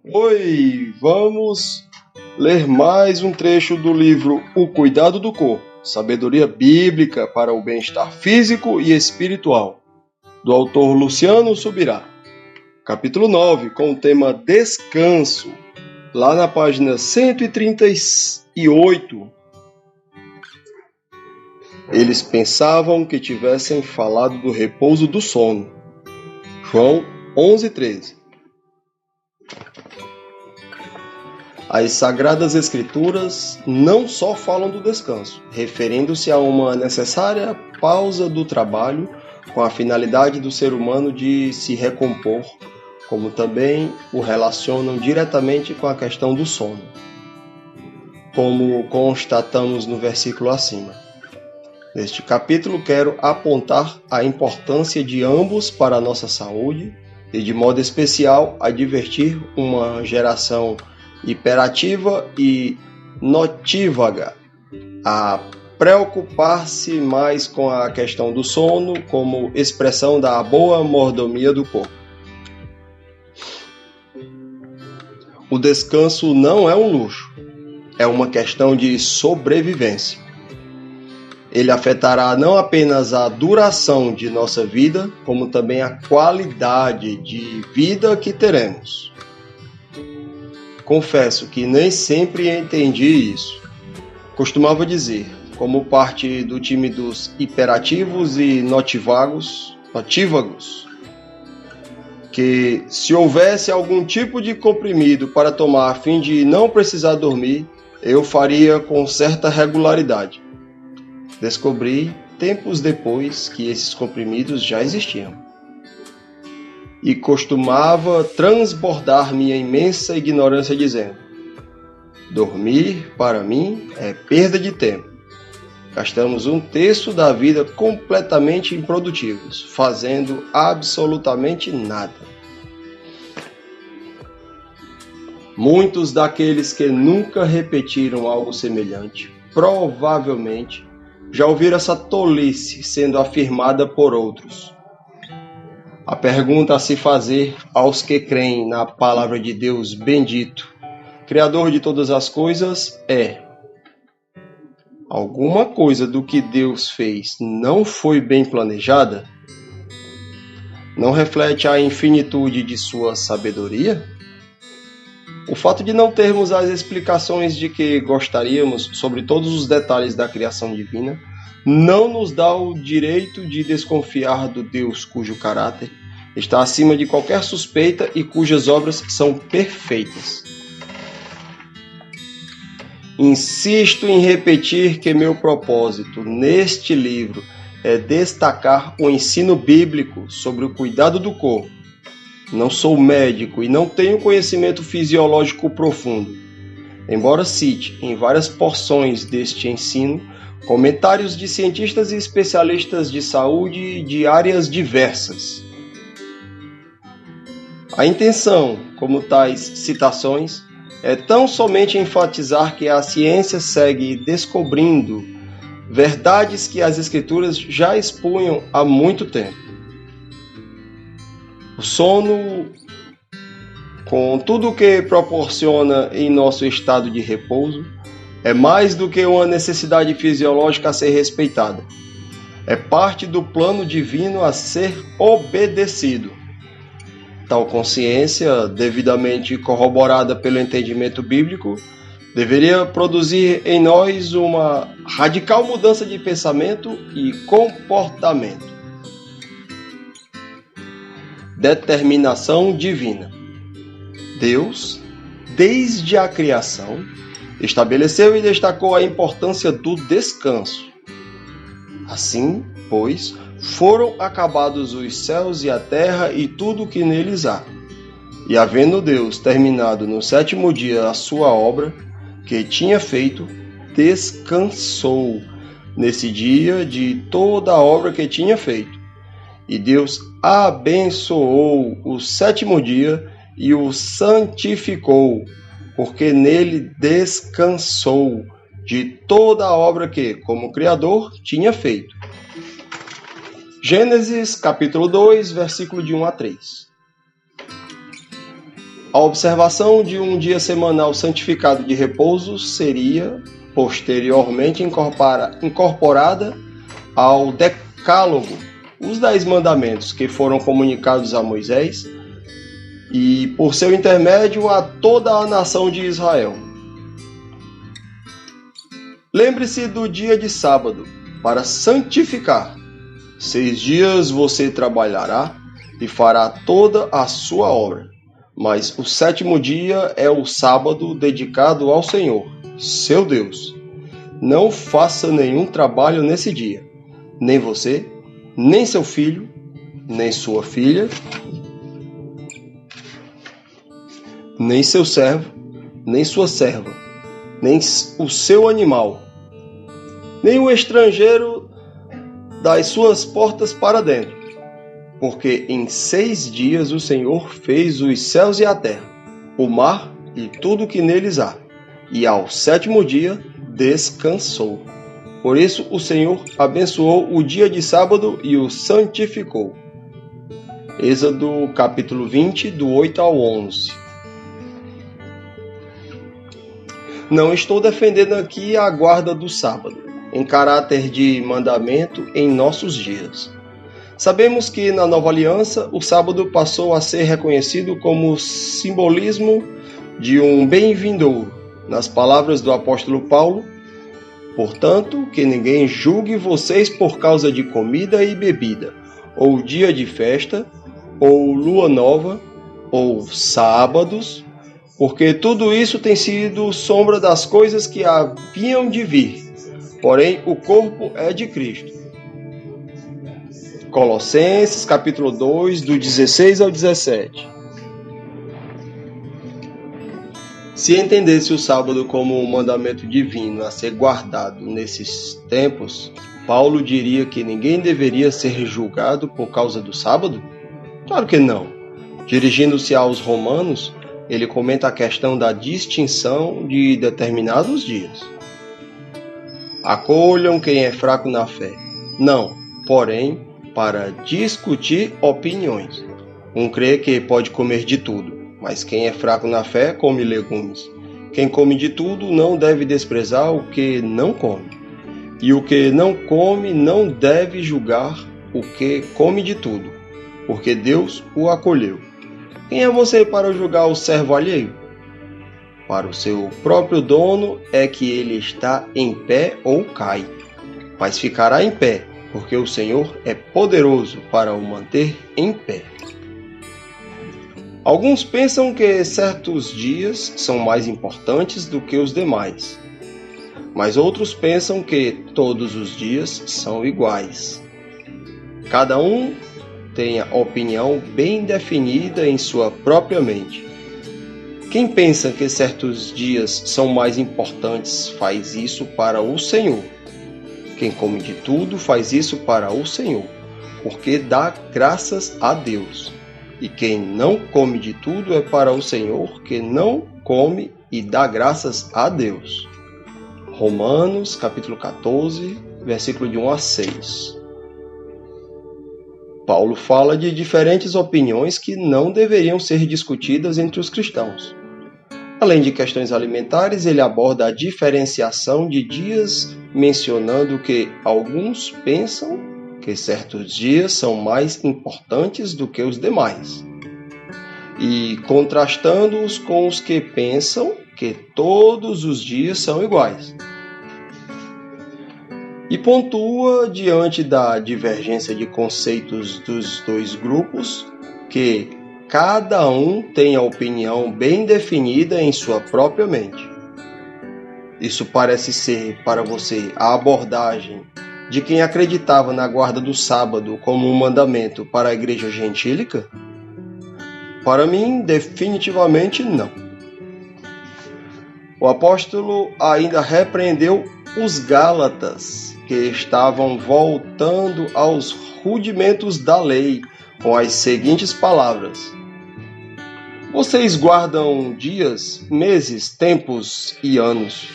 Oi, vamos ler mais um trecho do livro O Cuidado do Corpo, Sabedoria Bíblica para o Bem-Estar Físico e Espiritual, do autor Luciano Subirá. Capítulo 9, com o tema Descanso, lá na página 138. Eles pensavam que tivessem falado do repouso do sono. João 11:13. As Sagradas Escrituras não só falam do descanso, referindo-se a uma necessária pausa do trabalho com a finalidade do ser humano de se recompor, como também o relacionam diretamente com a questão do sono, como constatamos no versículo acima. Neste capítulo quero apontar a importância de ambos para a nossa saúde e, de modo especial, advertir uma geração hiperativa e notívaga a preocupar-se mais com a questão do sono como expressão da boa mordomia do corpo. O descanso não é um luxo, é uma questão de sobrevivência. Ele afetará não apenas a duração de nossa vida, como também a qualidade de vida que teremos. Confesso que nem sempre entendi isso. Costumava dizer, como parte do time dos hiperativos e notívagos, que se houvesse algum tipo de comprimido para tomar a fim de não precisar dormir, eu faria com certa regularidade. Descobri, tempos depois, que esses comprimidos já existiam. E costumava transbordar minha imensa ignorância dizendo: dormir, para mim, é perda de tempo. Gastamos um terço da vida completamente improdutivos, fazendo absolutamente nada. Muitos daqueles que nunca repetiram algo semelhante, provavelmente, já ouviram essa tolice sendo afirmada por outros. A pergunta a se fazer aos que creem na palavra de Deus bendito, Criador de todas as coisas, é: alguma coisa do que Deus fez não foi bem planejada? Não reflete a infinitude de sua sabedoria? O fato de não termos as explicações de que gostaríamos sobre todos os detalhes da criação divina não nos dá o direito de desconfiar do Deus cujo caráter está acima de qualquer suspeita e cujas obras são perfeitas. Insisto em repetir que meu propósito neste livro é destacar o ensino bíblico sobre o cuidado do corpo. Não sou médico e não tenho conhecimento fisiológico profundo, embora cite em várias porções deste ensino comentários de cientistas e especialistas de saúde de áreas diversas. A intenção, como tais citações, é tão somente enfatizar que a ciência segue descobrindo verdades que as Escrituras já expunham há muito tempo. O sono, com tudo o que proporciona em nosso estado de repouso, é mais do que uma necessidade fisiológica a ser respeitada. É parte do plano divino a ser obedecido. Tal consciência, devidamente corroborada pelo entendimento bíblico, deveria produzir em nós uma radical mudança de pensamento e comportamento. Determinação divina. Deus, desde a criação, estabeleceu e destacou a importância do descanso. Assim, pois, foram acabados os céus e a terra e tudo o que neles há. E havendo Deus terminado no sétimo dia a sua obra, que tinha feito, descansou nesse dia de toda a obra que tinha feito. E Deus abençoou o sétimo dia e o santificou, porque nele descansou de toda a obra que, como Criador, tinha feito. Gênesis, capítulo 2, versículo de 1 a 3. A observação de um dia semanal santificado de repouso seria, posteriormente, incorporada ao Decálogo, os 10 mandamentos que foram comunicados a Moisés e, por seu intermédio, a toda a nação de Israel. Lembre-se do dia de sábado, para santificar. 6 dias você trabalhará e fará toda a sua obra. Mas o 7º dia é o sábado dedicado ao Senhor, seu Deus. Não faça nenhum trabalho nesse dia, nem você, nem seu filho, nem sua filha, nem seu servo, nem sua serva, nem o seu animal, nem o estrangeiro das suas portas para dentro. Porque em 6 dias o Senhor fez os céus e a terra, o mar e tudo que neles há, e ao 7º dia descansou. Por isso o Senhor abençoou o dia de sábado e o santificou. Êxodo capítulo 20, do 8 ao 11. Não estou defendendo aqui a guarda do sábado, em caráter de mandamento em nossos dias. Sabemos que na Nova Aliança o sábado passou a ser reconhecido como simbolismo de um bem vindouro. Nas palavras do apóstolo Paulo, portanto, que ninguém julgue vocês por causa de comida e bebida, ou dia de festa, ou lua nova, ou sábados, porque tudo isso tem sido sombra das coisas que haviam de vir, porém o corpo é de Cristo. Colossenses capítulo 2, do 16 ao 17. Se entendesse o sábado como um mandamento divino a ser guardado nesses tempos, Paulo diria que ninguém deveria ser julgado por causa do sábado? Claro que não. Dirigindo-se aos romanos, ele comenta a questão da distinção de determinados dias. Acolham quem é fraco na fé. Não, porém, para discutir opiniões. Um crê que pode comer de tudo, mas quem é fraco na fé come legumes. Quem come de tudo não deve desprezar o que não come. E o que não come não deve julgar o que come de tudo, porque Deus o acolheu. Quem é você para julgar o servo alheio? Para o seu próprio dono é que ele está em pé ou cai, mas ficará em pé, porque o Senhor é poderoso para o manter em pé. Alguns pensam que certos dias são mais importantes do que os demais, mas outros pensam que todos os dias são iguais. Cada um tem a opinião bem definida em sua própria mente. Quem pensa que certos dias são mais importantes faz isso para o Senhor. Quem come de tudo faz isso para o Senhor, porque dá graças a Deus. E quem não come de tudo é para o Senhor, que não come e dá graças a Deus. Romanos, capítulo 14, versículo de 1 a 6. Paulo fala de diferentes opiniões que não deveriam ser discutidas entre os cristãos. Além de questões alimentares, ele aborda a diferenciação de dias, mencionando que alguns pensam que certos dias são mais importantes do que os demais, e contrastando-os com os que pensam que todos os dias são iguais. E pontua, diante da divergência de conceitos dos dois grupos, que cada um tem a opinião bem definida em sua própria mente. Isso parece ser para você a abordagem de quem acreditava na guarda do sábado como um mandamento para a igreja gentílica? Para mim, definitivamente não. O apóstolo ainda repreendeu os Gálatas, que estavam voltando aos rudimentos da lei, com as seguintes palavras: vocês guardam dias, meses, tempos e anos.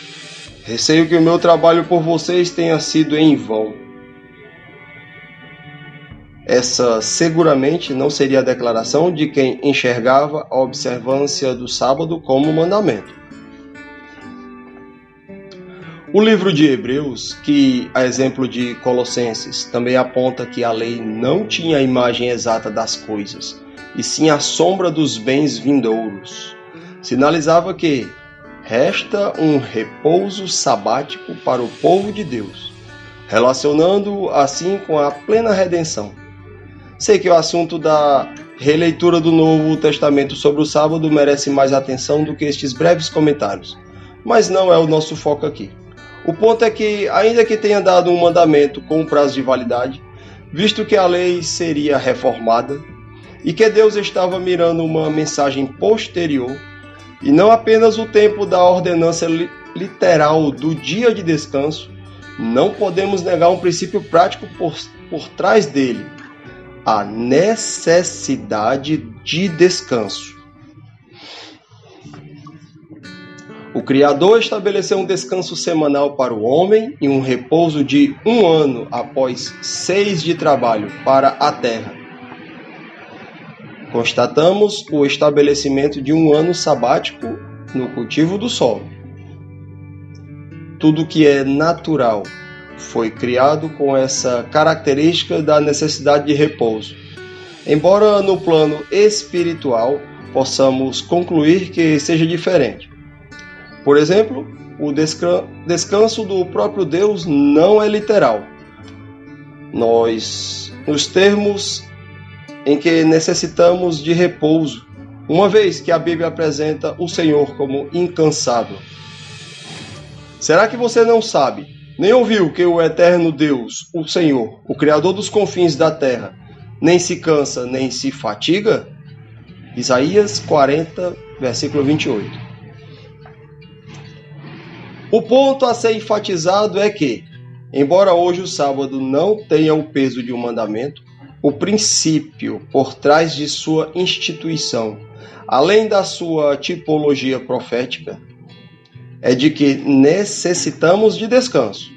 Receio que o meu trabalho por vocês tenha sido em vão. Essa seguramente não seria a declaração de quem enxergava a observância do sábado como mandamento. O livro de Hebreus, que, a exemplo de Colossenses, também aponta que a lei não tinha a imagem exata das coisas, e sim a sombra dos bens vindouros, sinalizava que resta um repouso sabático para o povo de Deus, relacionando-o assim com a plena redenção. Sei que o assunto da releitura do Novo Testamento sobre o sábado merece mais atenção do que estes breves comentários, mas não é o nosso foco aqui. O ponto é que, ainda que tenha dado um mandamento com um prazo de validade, visto que a lei seria reformada e que Deus estava mirando uma mensagem posterior, e não apenas o tempo da ordenança literal do dia de descanso, não podemos negar um princípio prático por trás dele: a necessidade de descanso. O Criador estabeleceu um descanso semanal para o homem e um repouso de 1 ano após 6 de trabalho para a terra. Constatamos o estabelecimento de 1 ano sabático no cultivo do solo. Tudo que é natural foi criado com essa característica da necessidade de repouso. Embora no plano espiritual possamos concluir que seja diferente. Por exemplo, o descanso do próprio Deus não é literal. Nos termos em que necessitamos de repouso, uma vez que a Bíblia apresenta o Senhor como incansável. Será que você não sabe, nem ouviu que o eterno Deus, o Senhor, o Criador dos confins da terra, nem se cansa, nem se fatiga? Isaías 40, versículo 28. O ponto a ser enfatizado é que, embora hoje o sábado não tenha o peso de um mandamento, o princípio por trás de sua instituição, além da sua tipologia profética, é de que necessitamos de descanso.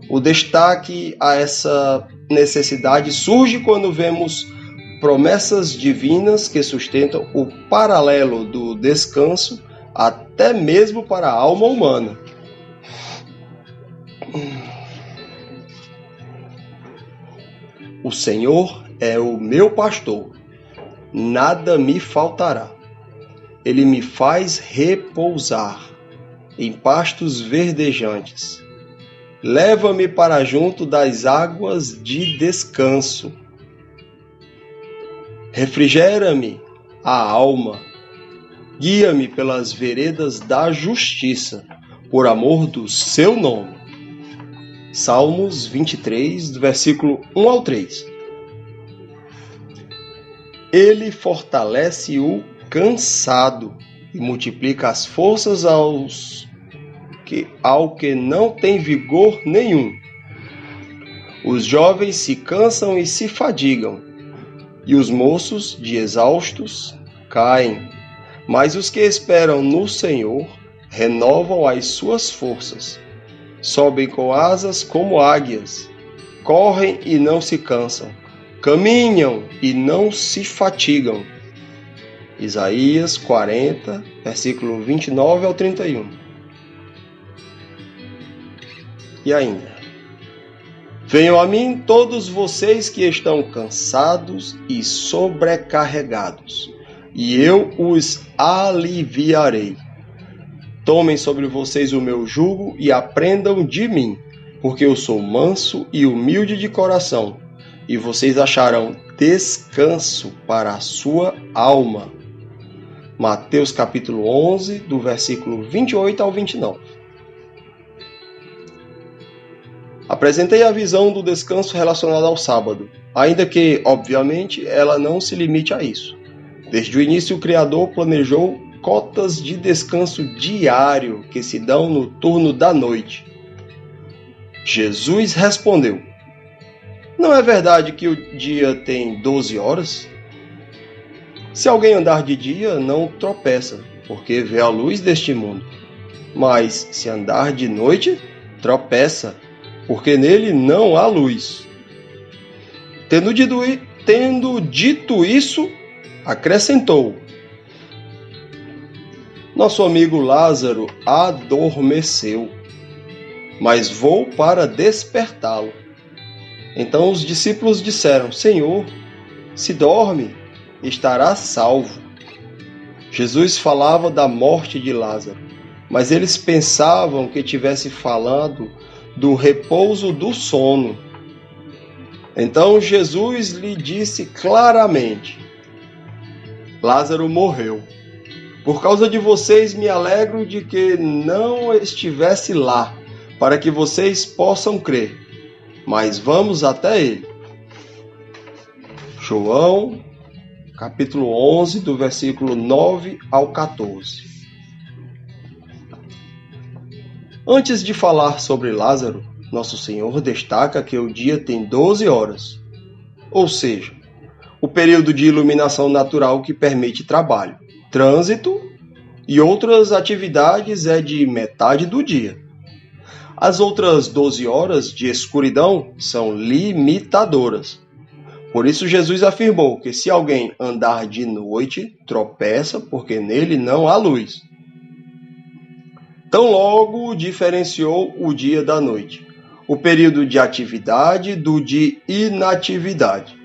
O destaque a essa necessidade surge quando vemos promessas divinas que sustentam o paralelo do descanso até mesmo para a alma humana. O Senhor é o meu pastor, nada me faltará. Ele me faz repousar em pastos verdejantes. Leva-me para junto das águas de descanso. Refrigera-me a alma. Guia-me pelas veredas da justiça, por amor do seu nome. Salmos 23, do versículo 1 ao 3. Ele fortalece o cansado e multiplica as forças ao que não tem vigor nenhum. Os jovens se cansam e se fadigam, e os moços, de exaustos, caem. Mas os que esperam no Senhor renovam as suas forças. Sobem com asas como águias, correm e não se cansam, caminham e não se fatigam. Isaías 40, versículo 29 ao 31. E ainda: venham a mim todos vocês que estão cansados e sobrecarregados, e eu os aliviarei. Tomem sobre vocês o meu jugo e aprendam de mim, porque eu sou manso e humilde de coração, e vocês acharão descanso para a sua alma. Mateus capítulo 11, do versículo 28 ao 29. Apresentei a visão do descanso relacionado ao sábado, ainda que, obviamente, ela não se limite a isso. Desde o início, o Criador planejou cotas de descanso diário que se dão no turno da noite. Jesus respondeu: não é verdade que o dia tem 12 horas? Se alguém andar de dia, não tropeça, porque vê a luz deste mundo. Mas se andar de noite, tropeça, porque nele não há luz. Tendo dito isso, acrescentou: nosso amigo Lázaro adormeceu, mas vou para despertá-lo. Então os discípulos disseram: Senhor, se dorme, estará salvo. Jesus falava da morte de Lázaro, mas eles pensavam que tivesse falado do repouso do sono. Então Jesus lhe disse claramente: Lázaro morreu. Por causa de vocês me alegro de que não estivesse lá, para que vocês possam crer. Mas vamos até ele. João, capítulo 11, do versículo 9 ao 14. Antes de falar sobre Lázaro, Nosso Senhor destaca que o dia tem 12 horas, ou seja, o período de iluminação natural que permite trabalho, trânsito e outras atividades é de metade do dia. As outras 12 horas de escuridão são limitadoras. Por isso Jesus afirmou que se alguém andar de noite, tropeça, porque nele não há luz. Tão logo diferenciou o dia da noite, o período de atividade do de inatividade.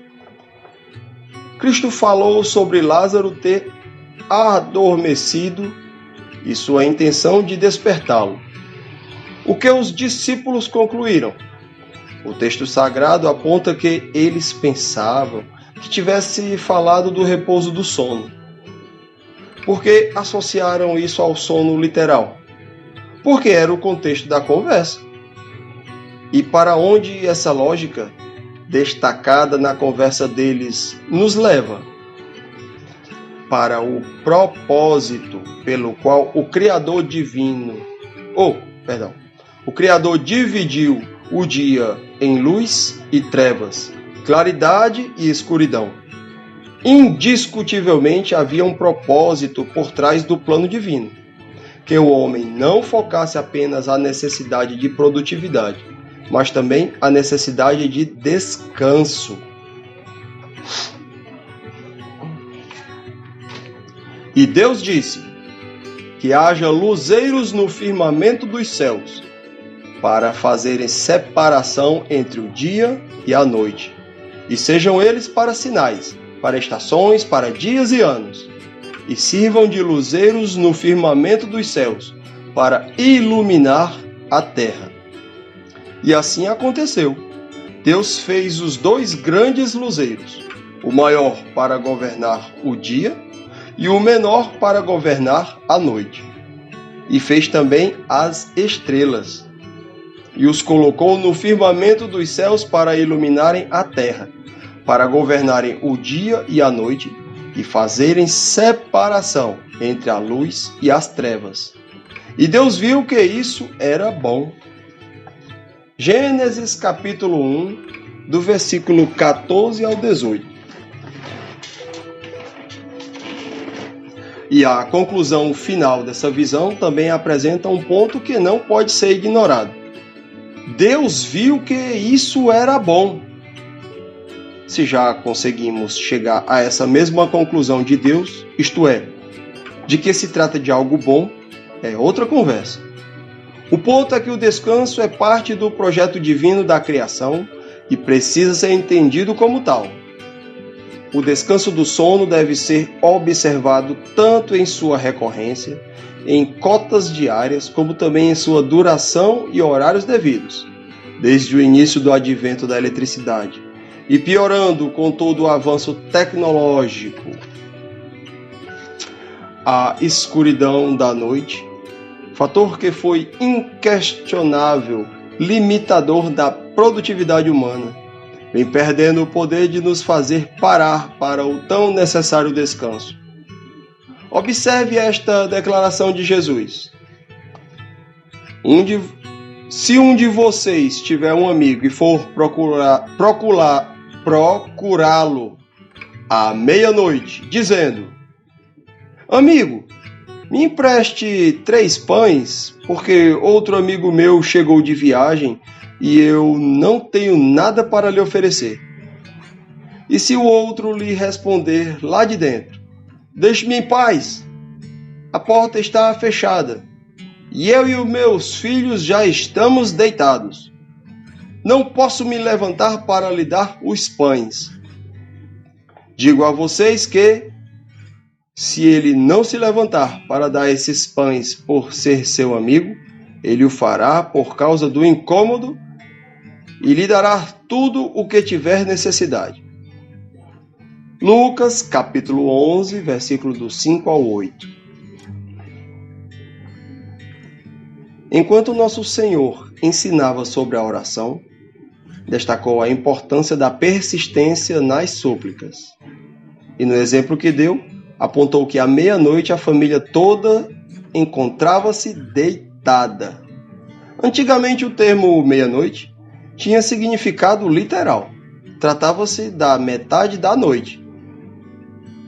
Cristo falou sobre Lázaro ter adormecido e sua intenção de despertá-lo. O que os discípulos concluíram? O texto sagrado aponta que eles pensavam que tivesse falado do repouso do sono. Por que associaram isso ao sono literal? Porque era o contexto da conversa. E para onde essa lógica, destacada na conversa deles, nos leva? Para o propósito pelo qual o Criador dividiu o dia em luz e trevas, claridade e escuridão. Indiscutivelmente havia um propósito por trás do plano divino, que o homem não focasse apenas a necessidade de produtividade, mas também a necessidade de descanso. E Deus disse que haja luzeiros no firmamento dos céus, para fazerem separação entre o dia e a noite, e sejam eles para sinais, para estações, para dias e anos, e sirvam de luzeiros no firmamento dos céus, para iluminar a terra. E assim aconteceu. Deus fez os dois grandes luzeiros, o maior para governar o dia e o menor para governar a noite. E fez também as estrelas, e os colocou no firmamento dos céus para iluminarem a terra, para governarem o dia e a noite, e fazerem separação entre a luz e as trevas. E Deus viu que isso era bom. Gênesis capítulo 1, do versículo 14 ao 18. E a conclusão final dessa visão também apresenta um ponto que não pode ser ignorado. Deus viu que isso era bom. Se já conseguimos chegar a essa mesma conclusão de Deus, isto é, de que se trata de algo bom, é outra conversa. O ponto é que o descanso é parte do projeto divino da criação e precisa ser entendido como tal. O descanso do sono deve ser observado tanto em sua recorrência, em cotas diárias, como também em sua duração e horários devidos, desde o início do advento da eletricidade, e piorando com todo o avanço tecnológico. A escuridão da noite, fator que foi inquestionável limitador da produtividade humana, vem perdendo o poder de nos fazer parar para o tão necessário descanso. Observe esta declaração de Jesus. Se um de vocês tiver um amigo e for procurá-lo à meia-noite, dizendo: amigo, me empreste 3 pães, porque outro amigo meu chegou de viagem e eu não tenho nada para lhe oferecer. E se o outro lhe responder lá de dentro: deixe-me em paz, a porta está fechada, e eu e os meus filhos já estamos deitados. Não posso me levantar para lhe dar os pães. Digo a vocês que, se ele não se levantar para dar esses pães por ser seu amigo, ele o fará por causa do incômodo e lhe dará tudo o que tiver necessidade. Lucas, capítulo 11, versículo do 5 ao 8. Enquanto nosso Senhor ensinava sobre a oração, destacou a importância da persistência nas súplicas. E no exemplo que deu, apontou que à meia-noite a família toda encontrava-se deitada. Antigamente o termo meia-noite tinha significado literal. Tratava-se da metade da noite.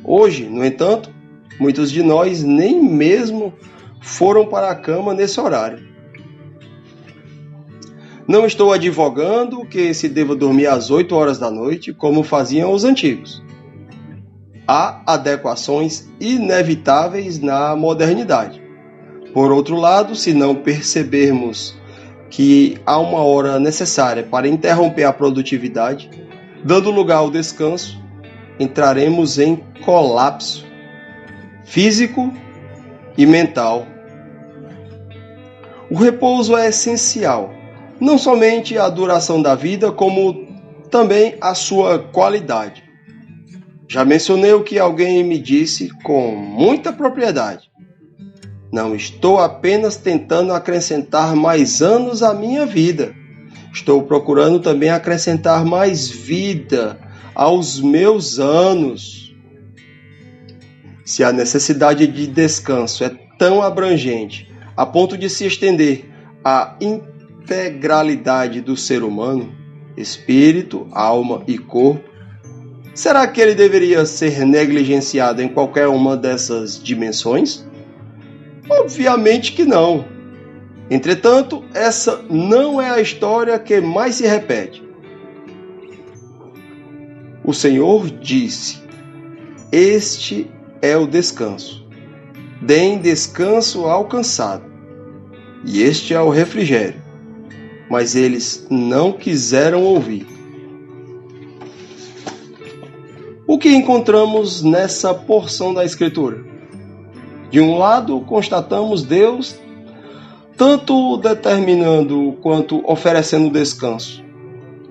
Hoje, no entanto, muitos de nós nem mesmo foram para a cama nesse horário. Não estou advogando que se deva dormir às 8 horas da noite, como faziam os antigos. Há adequações inevitáveis na modernidade. Por outro lado, se não percebermos que há uma hora necessária para interromper a produtividade, dando lugar ao descanso, entraremos em colapso físico e mental. O repouso é essencial, não somente a duração da vida, como também a sua qualidade. Já mencionei o que alguém me disse com muita propriedade. Não estou apenas tentando acrescentar mais anos à minha vida. Estou procurando também acrescentar mais vida aos meus anos. Se a necessidade de descanso é tão abrangente a ponto de se estender à integralidade do ser humano, espírito, alma e corpo, será que ele deveria ser negligenciado em qualquer uma dessas dimensões? Obviamente que não. Entretanto, essa não é a história que mais se repete. O Senhor disse: este é o descanso. Deem descanso ao cansado. E este é o refrigério. Mas eles não quiseram ouvir. O que encontramos nessa porção da Escritura? De um lado, constatamos Deus tanto determinando quanto oferecendo descanso.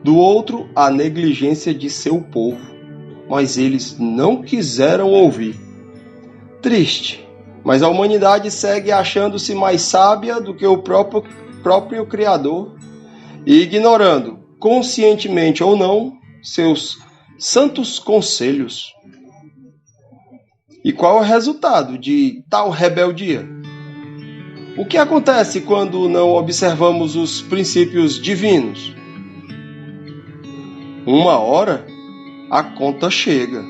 Do outro, a negligência de seu povo. Mas eles não quiseram ouvir. Triste, mas a humanidade segue achando-se mais sábia do que o próprio Criador e ignorando, conscientemente ou não, seus santos conselhos. E qual é o resultado de tal rebeldia? O que acontece quando não observamos os princípios divinos? Uma hora, a conta chega.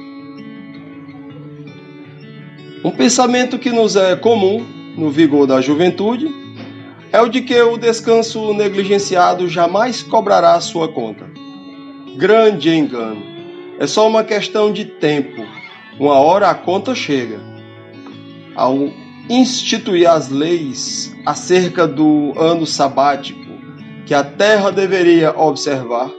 Um pensamento que nos é comum, no vigor da juventude, é o de que o descanso negligenciado jamais cobrará sua conta. Grande engano. É só uma questão de tempo. Uma hora a conta chega. Ao instituir as leis acerca do ano sabático que a Terra deveria observar,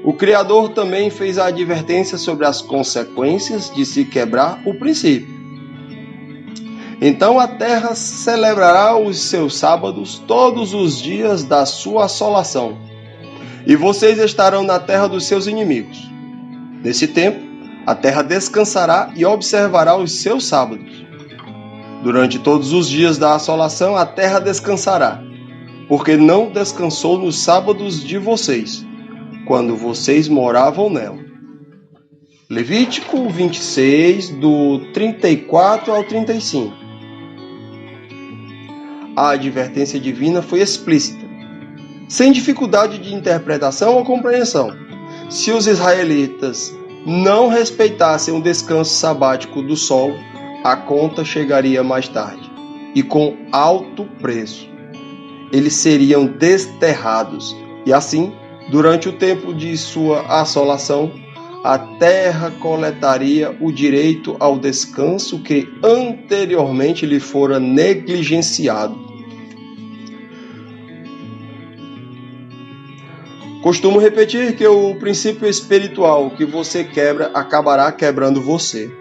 o Criador também fez a advertência sobre as consequências de se quebrar o princípio. Então a Terra celebrará os seus sábados todos os dias da sua assolação, e vocês estarão na terra dos seus inimigos. Nesse tempo, a terra descansará e observará os seus sábados. Durante todos os dias da assolação, a terra descansará, porque não descansou nos sábados de vocês, quando vocês moravam nela. Levítico 26, do 34 ao 35. A advertência divina foi explícita, sem dificuldade de interpretação ou compreensão. Se os israelitas não respeitassem o descanso sabático do solo, a conta chegaria mais tarde, e com alto preço. Eles seriam desterrados, e assim, durante o tempo de sua assolação, a terra coletaria o direito ao descanso que anteriormente lhe fora negligenciado. Costumo repetir que o princípio espiritual que você quebra acabará quebrando você.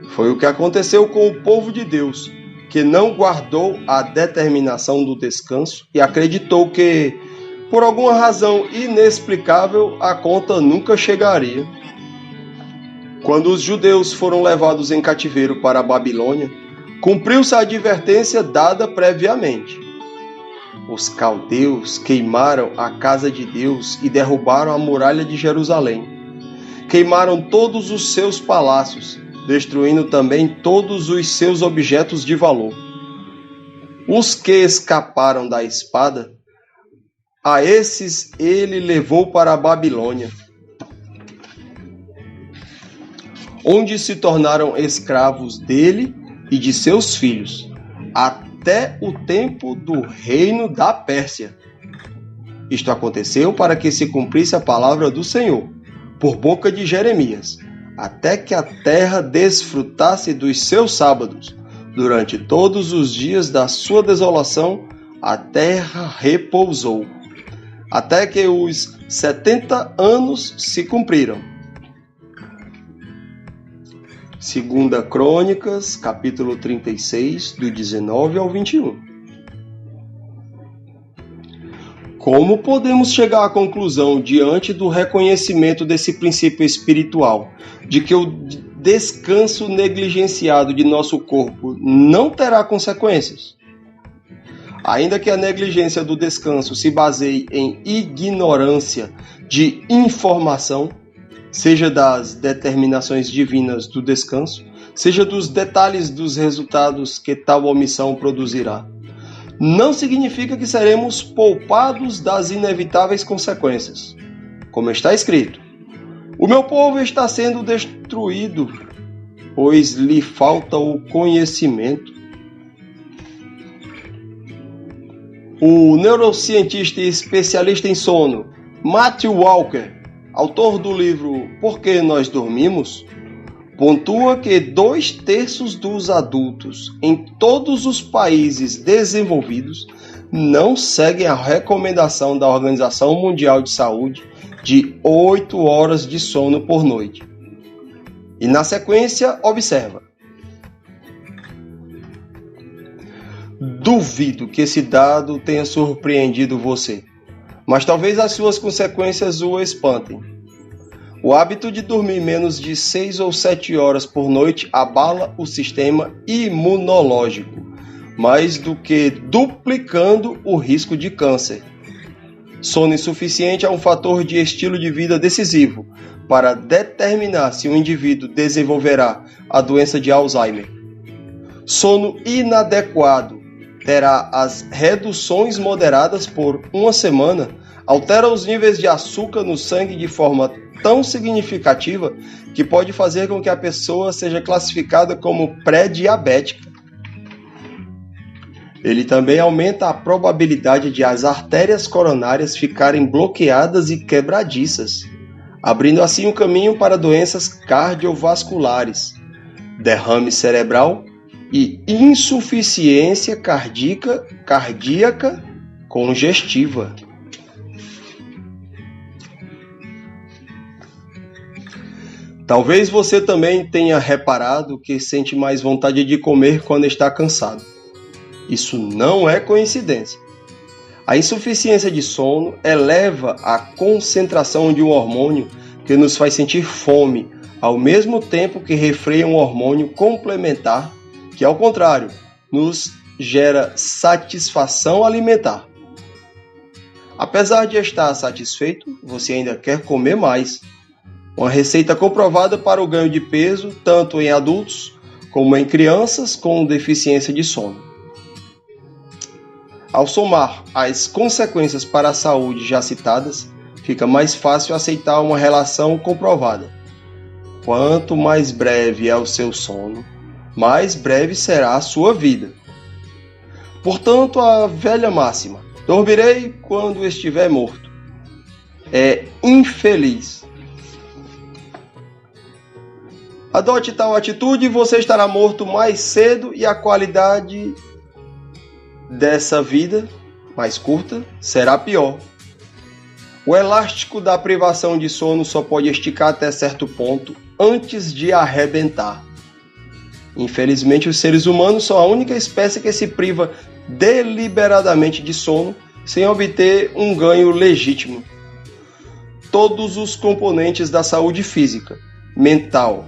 Foi o que aconteceu com o povo de Deus, que não guardou a determinação do descanso e acreditou que, por alguma razão inexplicável, a conta nunca chegaria. Quando os judeus foram levados em cativeiro para a Babilônia, cumpriu-se a advertência dada previamente. Os caldeus queimaram a casa de Deus e derrubaram a muralha de Jerusalém. Queimaram todos os seus palácios, destruindo também todos os seus objetos de valor. Os que escaparam da espada, a esses ele levou para a Babilônia, onde se tornaram escravos dele e de seus filhos, até o tempo do reino da Pérsia. Isto aconteceu para que se cumprisse a palavra do Senhor, por boca de Jeremias, até que a terra desfrutasse dos seus sábados. Durante todos os dias da sua desolação, a terra repousou, até que os 70 anos se cumpriram. 2 Crônicas, capítulo 36, do 19 ao 21. Como podemos chegar à conclusão, diante do reconhecimento desse princípio espiritual, de que o descanso negligenciado de nosso corpo não terá consequências? Ainda que a negligência do descanso se baseie em ignorância de informação, seja das determinações divinas do descanso, seja dos detalhes dos resultados que tal omissão produzirá, não significa que seremos poupados das inevitáveis consequências. Como está escrito: o meu povo está sendo destruído, pois lhe falta o conhecimento. O neurocientista e especialista em sono, Matthew Walker, autor do livro Por que Nós Dormimos, pontua que 2/3 dos adultos em todos os países desenvolvidos não seguem a recomendação da Organização Mundial de Saúde de 8 horas de sono por noite. E na sequência, observa: duvido que esse dado tenha surpreendido você, mas talvez as suas consequências o espantem. O hábito de dormir menos de 6 ou 7 horas por noite abala o sistema imunológico, mais do que duplicando o risco de câncer. Sono insuficiente é um fator de estilo de vida decisivo para determinar se o indivíduo desenvolverá a doença de Alzheimer. Sono inadequado terá as reduções moderadas por uma semana, altera os níveis de açúcar no sangue de forma tão significativa que pode fazer com que a pessoa seja classificada como pré-diabética. Ele também aumenta a probabilidade de as artérias coronárias ficarem bloqueadas e quebradiças, abrindo assim um caminho para doenças cardiovasculares, derrame cerebral e insuficiência cardíaca congestiva. Talvez você também tenha reparado que sente mais vontade de comer quando está cansado. Isso não é coincidência. A insuficiência de sono eleva a concentração de um hormônio que nos faz sentir fome, ao mesmo tempo que refreia um hormônio complementar que, ao contrário, nos gera satisfação alimentar. Apesar de estar satisfeito, você ainda quer comer mais. Uma receita comprovada para o ganho de peso, tanto em adultos como em crianças com deficiência de sono. Ao somar as consequências para a saúde já citadas, fica mais fácil aceitar uma relação comprovada. Quanto mais breve é o seu sono, mais breve será a sua vida. Portanto, a velha máxima, dormirei quando estiver morto, é infeliz. Adote tal atitude e você estará morto mais cedo e a qualidade dessa vida, mais curta, será pior. O elástico da privação de sono só pode esticar até certo ponto antes de arrebentar. Infelizmente, os seres humanos são a única espécie que se priva deliberadamente de sono sem obter um ganho legítimo. Todos os componentes da saúde física, mental,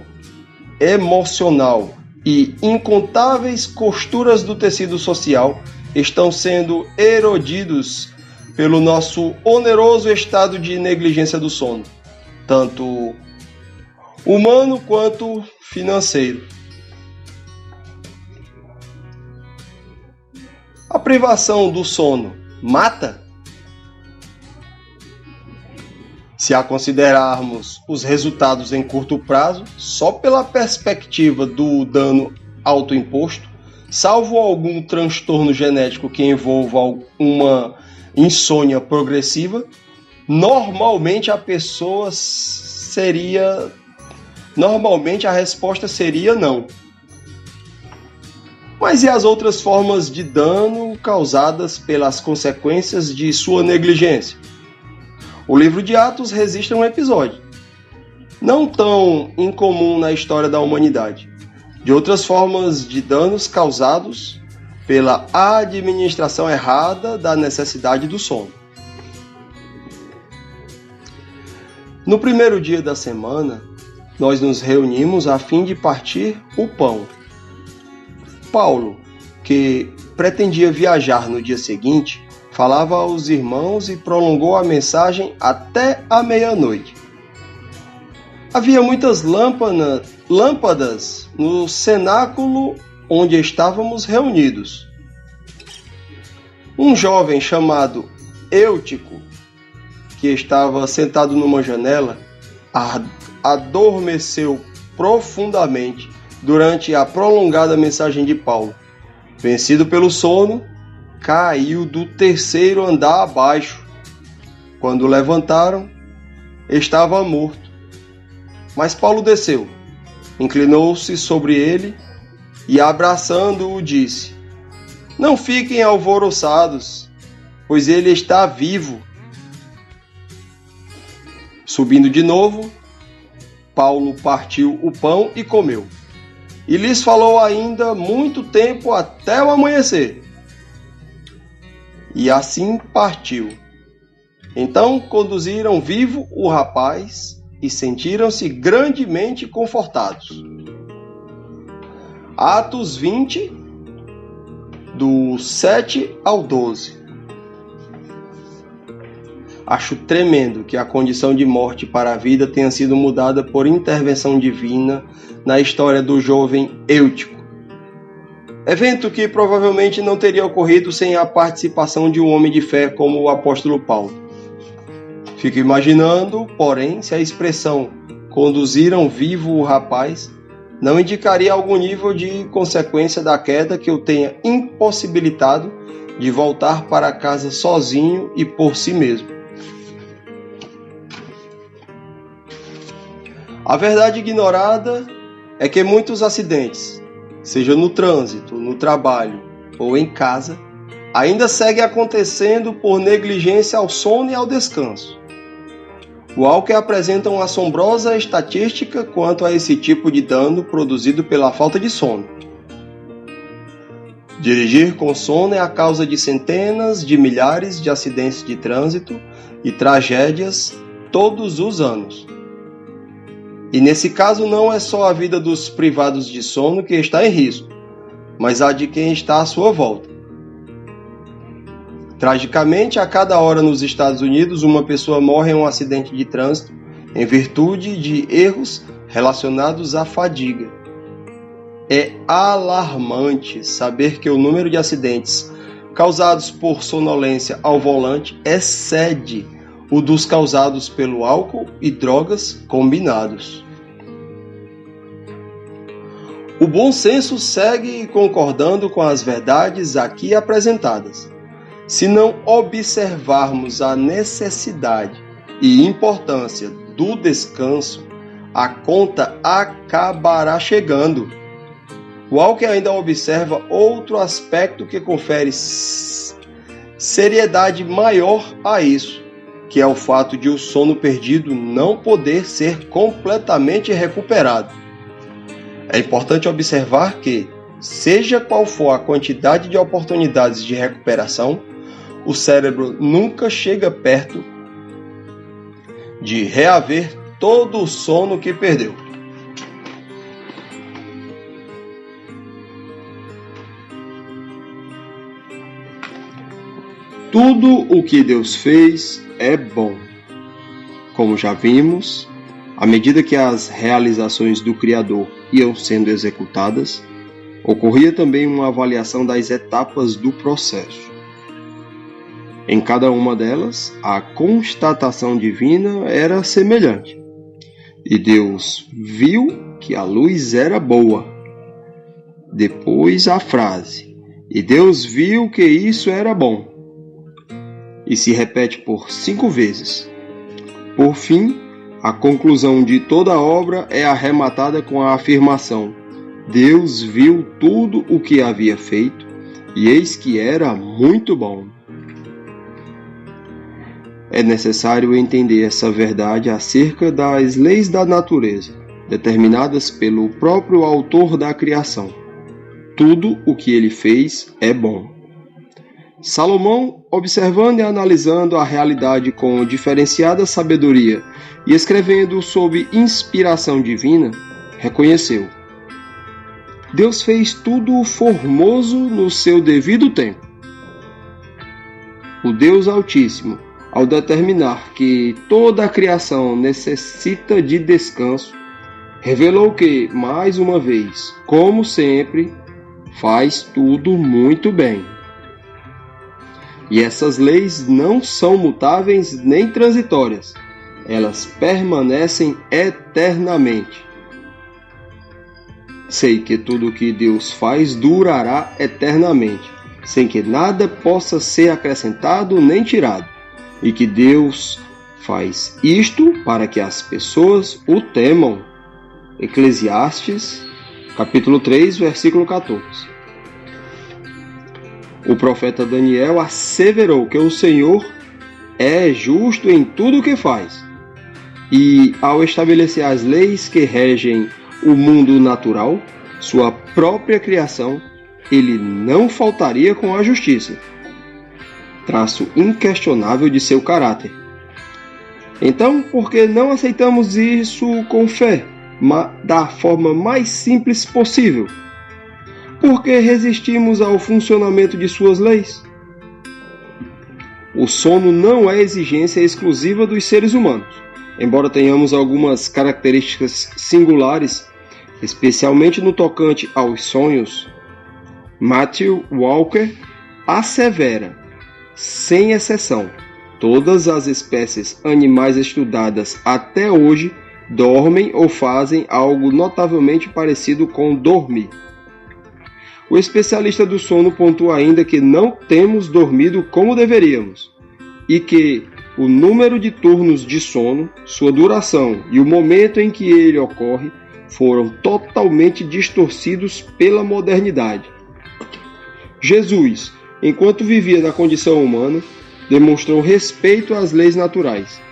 emocional e incontáveis costuras do tecido social estão sendo erodidos pelo nosso oneroso estado de negligência do sono, tanto humano quanto financeiro. A privação do sono mata? Se a considerarmos os resultados em curto prazo, só pela perspectiva do dano autoimposto, salvo algum transtorno genético que envolva uma insônia progressiva, normalmente a resposta seria não. Mas e as outras formas de dano causadas pelas consequências de sua negligência? O livro de Atos registra um episódio, não tão incomum na história da humanidade, de outras formas de danos causados pela administração errada da necessidade do sono. No primeiro dia da semana, nós nos reunimos a fim de partir o pão. Paulo, que pretendia viajar no dia seguinte, falava aos irmãos e prolongou a mensagem até a meia-noite. Havia muitas lâmpadas no cenáculo onde estávamos reunidos. Um jovem chamado Eutico, que estava sentado numa janela, adormeceu profundamente durante a prolongada mensagem de Paulo. Vencido pelo sono, caiu do terceiro andar abaixo. Quando o levantaram, estava morto. Mas Paulo desceu, inclinou-se sobre ele e, abraçando-o, disse: Não fiquem alvoroçados, pois ele está vivo. Subindo de novo, Paulo partiu o pão e comeu. E lhes falou ainda muito tempo até o amanhecer. E assim partiu. Então conduziram vivo o rapaz e sentiram-se grandemente confortados. Atos 20, do 7 ao 12. Acho tremendo que a condição de morte para a vida tenha sido mudada por intervenção divina na história do jovem Eutico. Evento que provavelmente não teria ocorrido sem a participação de um homem de fé como o apóstolo Paulo. Fico imaginando, porém, se a expressão conduziram vivo o rapaz não indicaria algum nível de consequência da queda que o tenha impossibilitado de voltar para casa sozinho e por si mesmo. A verdade ignorada é que muitos acidentes, seja no trânsito, no trabalho ou em casa, ainda seguem acontecendo por negligência ao sono e ao descanso. O Walker apresenta uma assombrosa estatística quanto a esse tipo de dano produzido pela falta de sono. Dirigir com sono é a causa de centenas de milhares de acidentes de trânsito e tragédias todos os anos. E nesse caso não é só a vida dos privados de sono que está em risco, mas a de quem está à sua volta. Tragicamente, a cada hora nos Estados Unidos, uma pessoa morre em um acidente de trânsito em virtude de erros relacionados à fadiga. É alarmante saber que o número de acidentes causados por sonolência ao volante excede o dos causados pelo álcool e drogas combinados. O bom senso segue concordando com as verdades aqui apresentadas. Se não observarmos a necessidade e importância do descanso, a conta acabará chegando. Walker ainda observa outro aspecto que confere seriedade maior a isso, que é o fato de o sono perdido não poder ser completamente recuperado. É importante observar que, seja qual for a quantidade de oportunidades de recuperação, o cérebro nunca chega perto de reaver todo o sono que perdeu. Tudo o que Deus fez é bom. Como já vimos, à medida que as realizações do Criador iam sendo executadas, ocorria também uma avaliação das etapas do processo. Em cada uma delas, a constatação divina era semelhante. E Deus viu que a luz era boa. Depois a frase, e Deus viu que isso era bom. E se repete por 5 vezes. Por fim, a conclusão de toda a obra é arrematada com a afirmação: Deus viu tudo o que havia feito, e eis que era muito bom. É necessário entender essa verdade acerca das leis da natureza, determinadas pelo próprio autor da criação. Tudo o que ele fez é bom. Salomão, observando e analisando a realidade com diferenciada sabedoria e escrevendo sob inspiração divina, reconheceu: Deus fez tudo formoso no seu devido tempo. O Deus Altíssimo, ao determinar que toda a criação necessita de descanso, revelou que, mais uma vez, como sempre, faz tudo muito bem. E essas leis não são mutáveis nem transitórias. Elas permanecem eternamente. Sei que tudo o que Deus faz durará eternamente, sem que nada possa ser acrescentado nem tirado, e que Deus faz isto para que as pessoas o temam. Eclesiastes, capítulo 3, versículo 14. O profeta Daniel asseverou que o Senhor é justo em tudo o que faz. E, ao estabelecer as leis que regem o mundo natural, sua própria criação, ele não faltaria com a justiça, traço inquestionável de seu caráter. Então, por que não aceitamos isso com fé, da forma mais simples possível? Porque resistimos ao funcionamento de suas leis? O sono não é exigência exclusiva dos seres humanos, embora tenhamos algumas características singulares, especialmente no tocante aos sonhos. Matthew Walker assevera, sem exceção, todas as espécies animais estudadas até hoje dormem ou fazem algo notavelmente parecido com dormir. O especialista do sono pontua ainda que não temos dormido como deveríamos e que o número de turnos de sono, sua duração e o momento em que ele ocorre foram totalmente distorcidos pela modernidade. Jesus, enquanto vivia na condição humana, demonstrou respeito às leis naturais,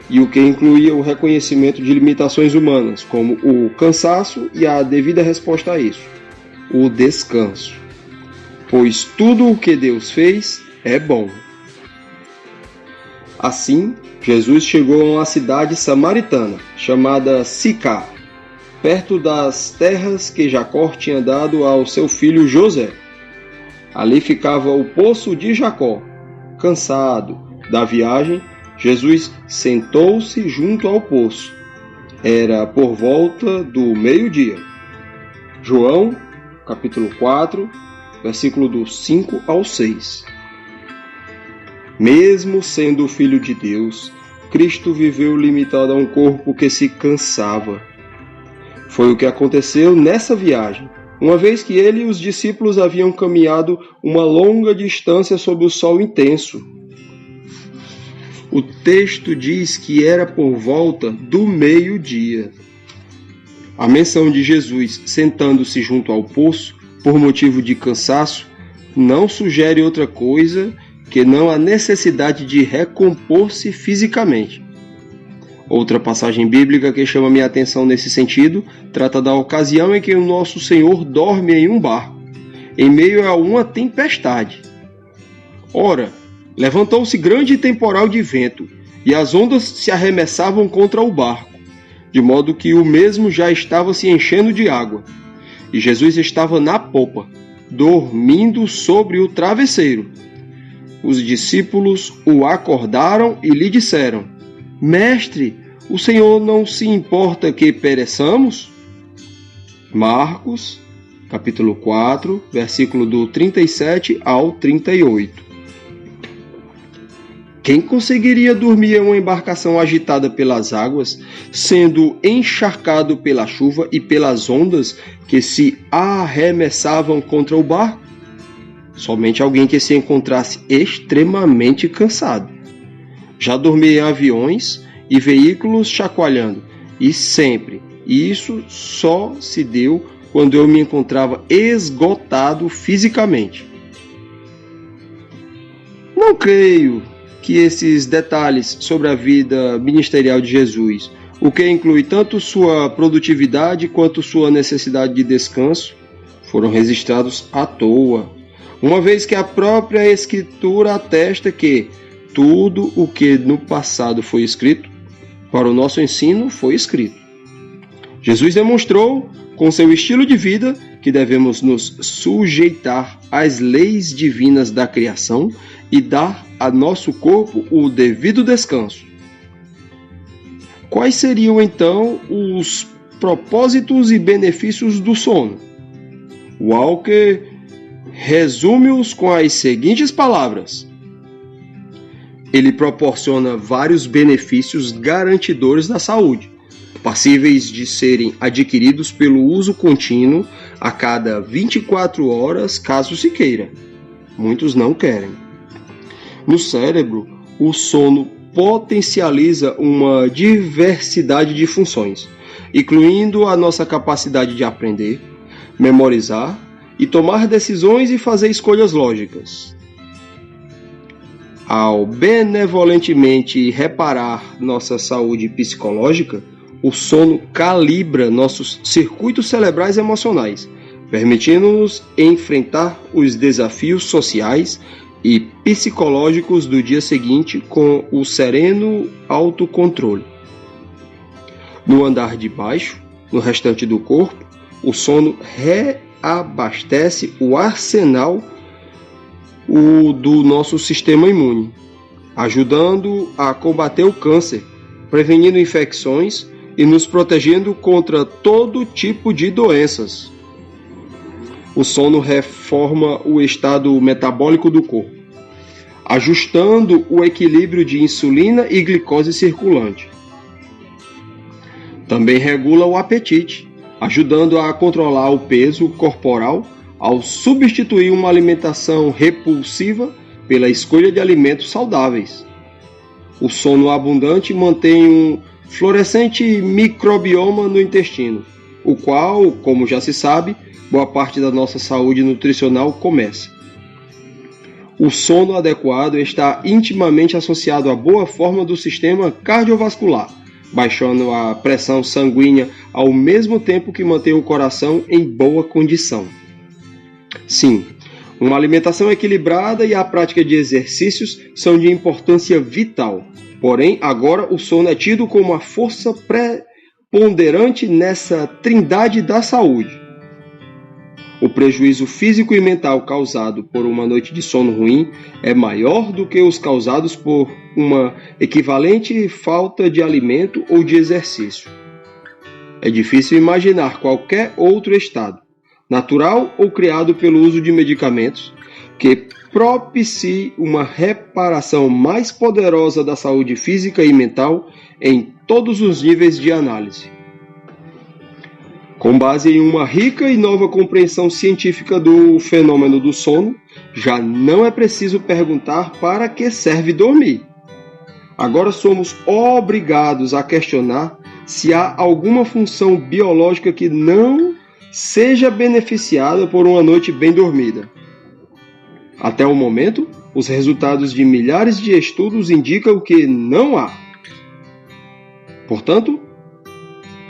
e o que incluía o reconhecimento de limitações humanas, como o cansaço e a devida resposta a isso. O descanso, pois tudo o que Deus fez é bom. Assim, Jesus chegou a uma cidade samaritana, chamada Sicar, perto das terras que Jacó tinha dado ao seu filho José. Ali ficava o poço de Jacó. Cansado da viagem, Jesus sentou-se junto ao poço. Era por volta do meio-dia. João, capítulo 4, versículo do 5 ao 6. Mesmo sendo o Filho de Deus, Cristo viveu limitado a um corpo que se cansava. Foi o que aconteceu nessa viagem, uma vez que ele e os discípulos haviam caminhado uma longa distância sob o sol intenso. O texto diz que era por volta do meio-dia. A menção de Jesus sentando-se junto ao poço por motivo de cansaço não sugere outra coisa que não a necessidade de recompor-se fisicamente. Outra passagem bíblica que chama minha atenção nesse sentido trata da ocasião em que o nosso Senhor dorme em um barco, em meio a uma tempestade. Ora, levantou-se grande temporal de vento, e as ondas se arremessavam contra o barco, de modo que o mesmo já estava se enchendo de água. E Jesus estava na popa, dormindo sobre o travesseiro. Os discípulos o acordaram e lhe disseram: Mestre, o Senhor não se importa que pereçamos? Marcos, capítulo 4, versículo do 37 ao 38. Quem conseguiria dormir em uma embarcação agitada pelas águas, sendo encharcado pela chuva e pelas ondas que se arremessavam contra o barco? Somente alguém que se encontrasse extremamente cansado. Já dormi em aviões e veículos chacoalhando, e sempre. E isso só se deu quando eu me encontrava esgotado fisicamente. Não creio que esses detalhes sobre a vida ministerial de Jesus, o que inclui tanto sua produtividade quanto sua necessidade de descanso, foram registrados à toa, uma vez que a própria Escritura atesta que tudo o que no passado foi escrito, para o nosso ensino foi escrito. Jesus demonstrou, com seu estilo de vida, que devemos nos sujeitar às leis divinas da criação e dar a nosso corpo o devido descanso. Quais seriam então os propósitos e benefícios do sono? Walker resume-os com as seguintes palavras: ele proporciona vários benefícios garantidores da saúde, passíveis de serem adquiridos pelo uso contínuo a cada 24 horas, caso se queira. Muitos não querem. No cérebro, o sono potencializa uma diversidade de funções, incluindo a nossa capacidade de aprender, memorizar e tomar decisões e fazer escolhas lógicas. Ao benevolentemente reparar nossa saúde psicológica, o sono calibra nossos circuitos cerebrais e emocionais, permitindo-nos enfrentar os desafios sociais e psicológicos do dia seguinte com o sereno autocontrole. No andar de baixo, no restante do corpo, o sono reabastece o arsenal do nosso sistema imune, ajudando a combater o câncer, prevenindo infecções e nos protegendo contra todo tipo de doenças. O sono reforma o estado metabólico do corpo, ajustando o equilíbrio de insulina e glicose circulante. Também regula o apetite, ajudando a controlar o peso corporal ao substituir uma alimentação repulsiva pela escolha de alimentos saudáveis. O sono abundante mantém um florescente microbioma no intestino, o qual, como já se sabe, boa parte da nossa saúde nutricional começa. O sono adequado está intimamente associado à boa forma do sistema cardiovascular, baixando a pressão sanguínea ao mesmo tempo que mantém o coração em boa condição. Sim, uma alimentação equilibrada e a prática de exercícios são de importância vital. Porém, agora o sono é tido como a força preponderante nessa trindade da saúde. O prejuízo físico e mental causado por uma noite de sono ruim é maior do que os causados por uma equivalente falta de alimento ou de exercício. É difícil imaginar qualquer outro estado, natural ou criado pelo uso de medicamentos, que propicie uma reparação mais poderosa da saúde física e mental em todos os níveis de análise. Com base em uma rica e nova compreensão científica do fenômeno do sono, já não é preciso perguntar para que serve dormir. Agora somos obrigados a questionar se há alguma função biológica que não seja beneficiada por uma noite bem dormida. Até o momento, os resultados de milhares de estudos indicam que não há. Portanto,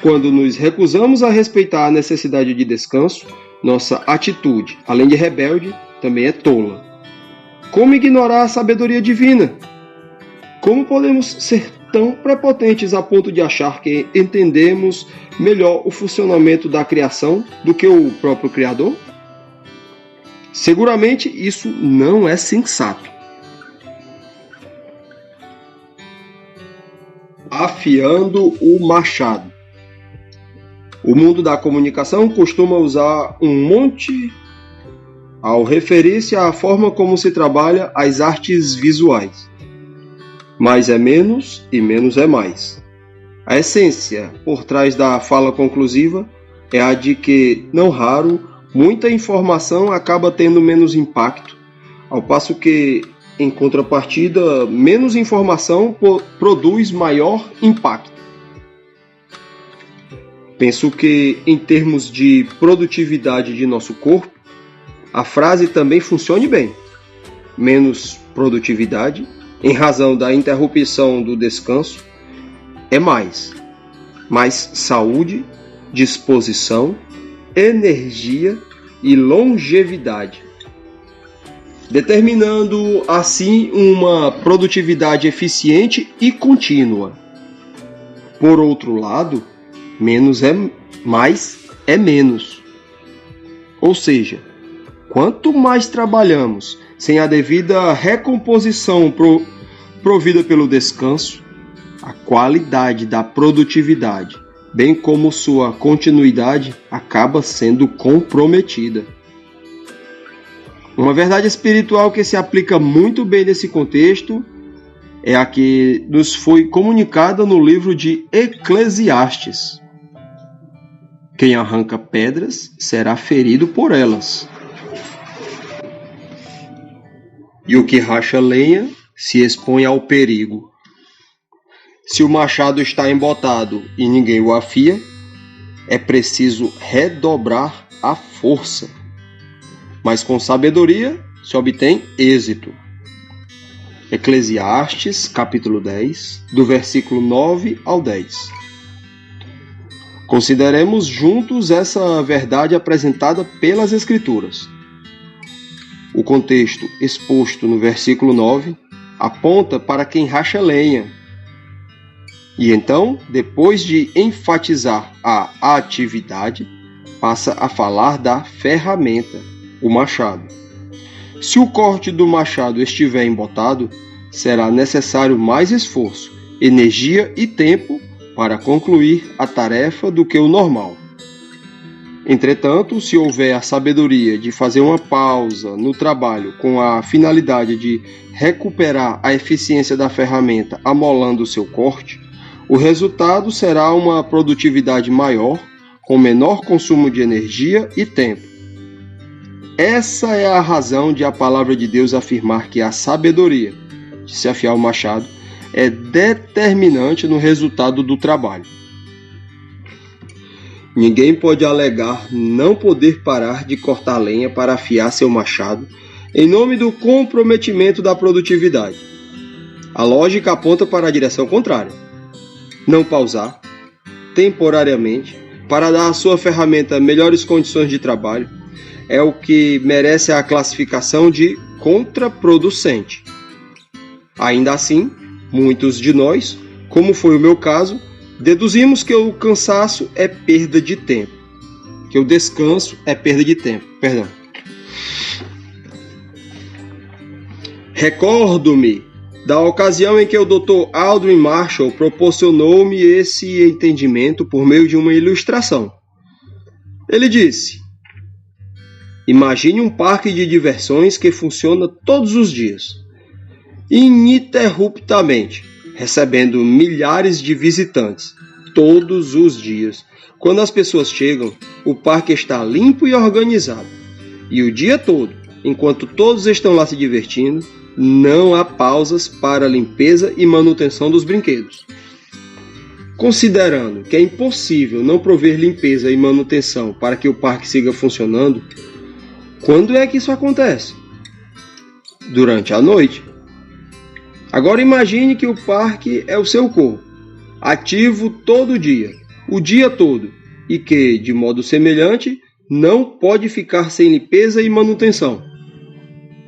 quando nos recusamos a respeitar a necessidade de descanso, nossa atitude, além de rebelde, também é tola. Como ignorar a sabedoria divina? Como podemos ser tão prepotentes a ponto de achar que entendemos melhor o funcionamento da criação do que o próprio Criador? Seguramente isso não é sensato. Afiando o machado. O mundo da comunicação costuma usar um monte ao referir-se à forma como se trabalha as artes visuais. Mais é menos e menos é mais. A essência por trás da fala conclusiva é a de que, não raro, muita informação acaba tendo menos impacto, ao passo que, em contrapartida, menos informação produz maior impacto. Penso que, em termos de produtividade de nosso corpo, a frase também funcione bem. Menos produtividade, em razão da interrupção do descanso, é mais. Mais saúde, disposição, energia e longevidade, determinando assim uma produtividade eficiente e contínua. Por outro lado, menos é mais é menos. Ou seja, quanto mais trabalhamos sem a devida recomposição provida pelo descanso, a qualidade da produtividade, bem como sua continuidade, acaba sendo comprometida. Uma verdade espiritual que se aplica muito bem nesse contexto é a que nos foi comunicada no livro de Eclesiastes. Quem arranca pedras será ferido por elas. E o que racha lenha se expõe ao perigo. Se o machado está embotado e ninguém o afia, é preciso redobrar a força. Mas com sabedoria se obtém êxito. Eclesiastes, capítulo 10, do versículo 9 ao 10. Consideremos juntos essa verdade apresentada pelas Escrituras. O contexto exposto no versículo 9 aponta para quem racha lenha. E então, depois de enfatizar a atividade, passa a falar da ferramenta, o machado. Se o corte do machado estiver embotado, será necessário mais esforço, energia e tempo para concluir a tarefa do que o normal. Entretanto, se houver a sabedoria de fazer uma pausa no trabalho com a finalidade de recuperar a eficiência da ferramenta amolando o seu corte, o resultado será uma produtividade maior, com menor consumo de energia e tempo. Essa é a razão de a palavra de Deus afirmar que a sabedoria, de se afiar o machado, é determinante no resultado do trabalho. Ninguém pode alegar não poder parar de cortar lenha para afiar seu machado em nome do comprometimento da produtividade. A lógica aponta para a direção contrária. Não pausar, temporariamente, para dar à sua ferramenta melhores condições de trabalho, é o que merece a classificação de contraproducente. Ainda assim, muitos de nós, como foi o meu caso, deduzimos que o cansaço é perda de tempo, que o descanso é perda de tempo. Recordo-me da ocasião em que o Dr. Aldrin Marshall proporcionou-me esse entendimento por meio de uma ilustração. Ele disse: imagine um parque de diversões que funciona todos os dias, ininterruptamente, recebendo milhares de visitantes todos os dias. Quando as pessoas chegam, o parque está limpo e organizado. E o dia todo, enquanto todos estão lá se divertindo, não há pausas para a limpeza e manutenção dos brinquedos. Considerando que é impossível não prover limpeza e manutenção para que o parque siga funcionando, quando é que isso acontece? Durante a noite. Agora imagine que o parque é o seu corpo, ativo todo dia, o dia todo, e que, de modo semelhante, não pode ficar sem limpeza e manutenção.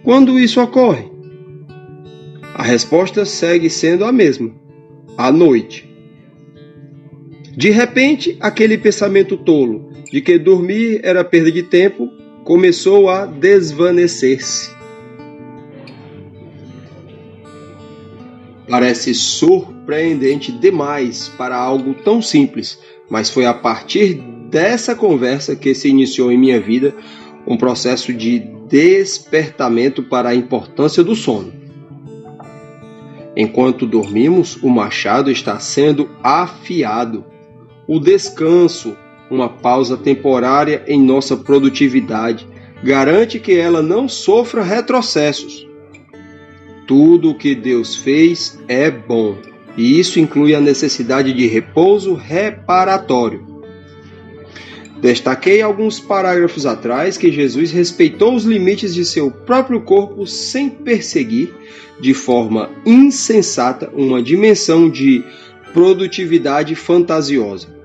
Quando isso ocorre? A resposta segue sendo a mesma: à noite. De repente, aquele pensamento tolo de que dormir era perda de tempo começou a desvanecer-se. Parece surpreendente demais para algo tão simples, mas foi a partir dessa conversa que se iniciou em minha vida um processo de despertamento para a importância do sono. Enquanto dormimos, o machado está sendo afiado. O descanso, uma pausa temporária em nossa produtividade, garante que ela não sofra retrocessos. Tudo o que Deus fez é bom, e isso inclui a necessidade de repouso reparatório. Destaquei alguns parágrafos atrás que Jesus respeitou os limites de seu próprio corpo sem perseguir, de forma insensata, uma dimensão de produtividade fantasiosa.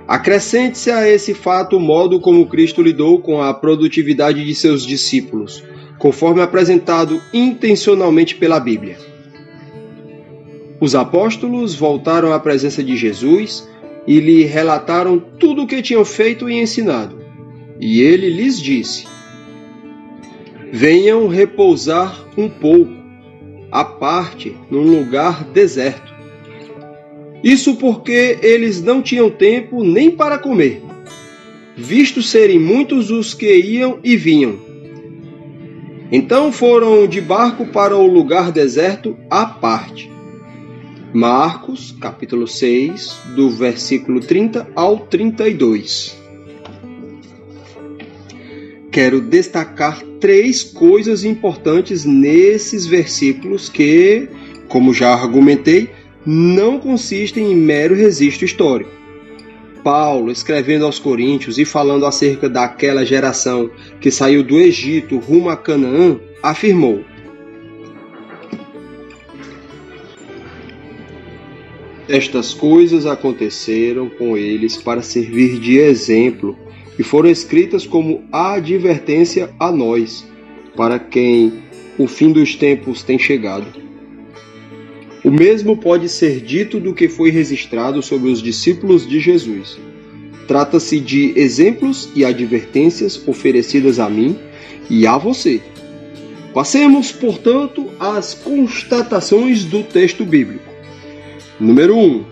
Acrescente-se a esse fato o modo como Cristo lidou com a produtividade de seus discípulos, conforme apresentado intencionalmente pela Bíblia. Os apóstolos voltaram à presença de Jesus e lhe relataram tudo o que tinham feito e ensinado. E ele lhes disse: venham repousar um pouco, à parte, num lugar deserto. Isso porque eles não tinham tempo nem para comer, visto serem muitos os que iam e vinham. Então foram de barco para o lugar deserto à parte. Marcos, capítulo 6, do versículo 30 ao 32. Quero destacar 3 coisas importantes nesses versículos que, como já argumentei, não consistem em mero registro histórico. Paulo, escrevendo aos Coríntios e falando acerca daquela geração que saiu do Egito rumo a Canaã, afirmou: estas coisas aconteceram com eles para servir de exemplo e foram escritas como advertência a nós, para quem o fim dos tempos tem chegado. O mesmo pode ser dito do que foi registrado sobre os discípulos de Jesus. Trata-se de exemplos e advertências oferecidas a mim e a você. Passemos, portanto, às constatações do texto bíblico. Número 1.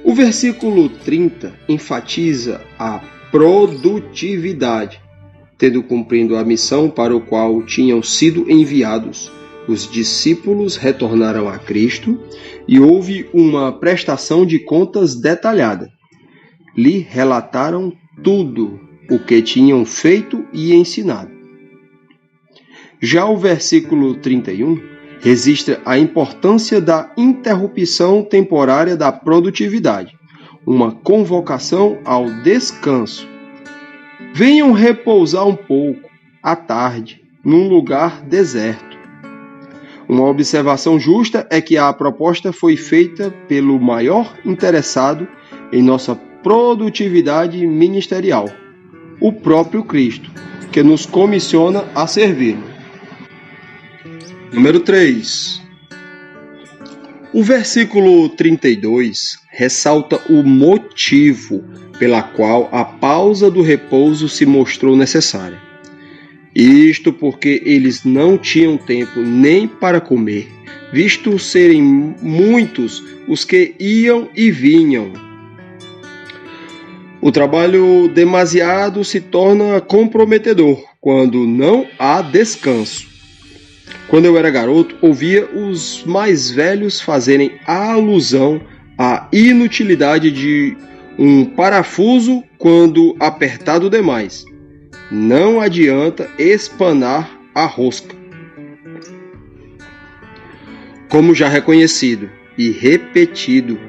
O versículo 30 enfatiza a produtividade, tendo cumprido a missão para o qual tinham sido enviados. Os discípulos retornaram a Cristo e houve uma prestação de contas detalhada. Lhe relataram tudo o que tinham feito e ensinado. Já o versículo 31 registra a importância da interrupção temporária da produtividade, uma convocação ao descanso. Venham repousar um pouco, à tarde, num lugar deserto. Uma observação justa é que a proposta foi feita pelo maior interessado em nossa produtividade ministerial, o próprio Cristo, que nos comissiona a servir. Número 3. O versículo 32 ressalta o motivo pela qual a pausa do repouso se mostrou necessária. Isto porque eles não tinham tempo nem para comer, visto serem muitos os que iam e vinham. O trabalho demasiado se torna comprometedor quando não há descanso. Quando eu era garoto, ouvia os mais velhos fazerem alusão à inutilidade de um parafuso quando apertado demais. Não adianta espanar a rosca. Como já reconhecido e repetido,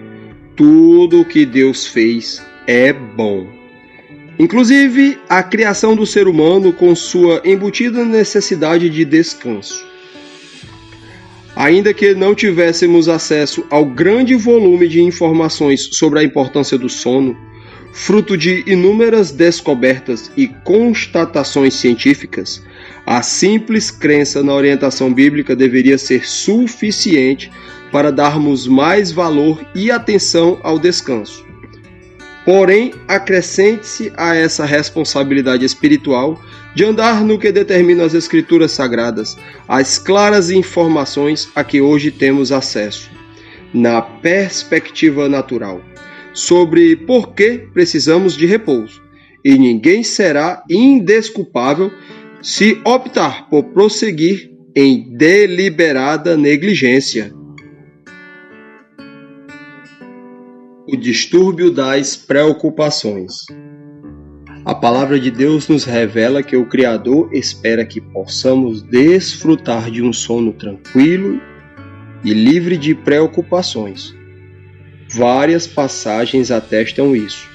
tudo o que Deus fez é bom. Inclusive a criação do ser humano com sua embutida necessidade de descanso. Ainda que não tivéssemos acesso ao grande volume de informações sobre a importância do sono, fruto de inúmeras descobertas e constatações científicas, a simples crença na orientação bíblica deveria ser suficiente para darmos mais valor e atenção ao descanso. Porém, acrescente-se a essa responsabilidade espiritual de andar no que determinam as Escrituras Sagradas, as claras informações a que hoje temos acesso, na perspectiva natural, sobre por que precisamos de repouso, e ninguém será indesculpável se optar por prosseguir em deliberada negligência. O distúrbio das preocupações. A palavra de Deus nos revela que o Criador espera que possamos desfrutar de um sono tranquilo e livre de preocupações. Várias passagens atestam isso.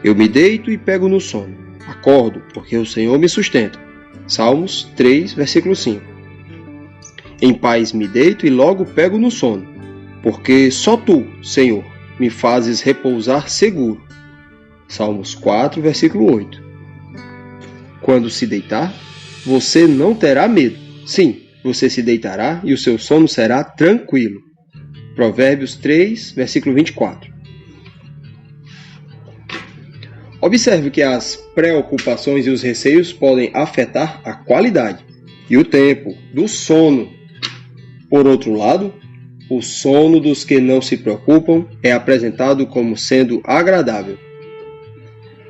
Eu me deito e pego no sono. Acordo, porque o Senhor me sustenta. Salmos 3, versículo 5. Em paz me deito e logo pego no sono, porque só Tu, Senhor, me fazes repousar seguro. Salmos 4, versículo 8. Quando se deitar, você não terá medo. Sim, você se deitará e o seu sono será tranquilo. Provérbios 3, versículo 24. Observe que as preocupações e os receios podem afetar a qualidade e o tempo do sono. Por outro lado, o sono dos que não se preocupam é apresentado como sendo agradável.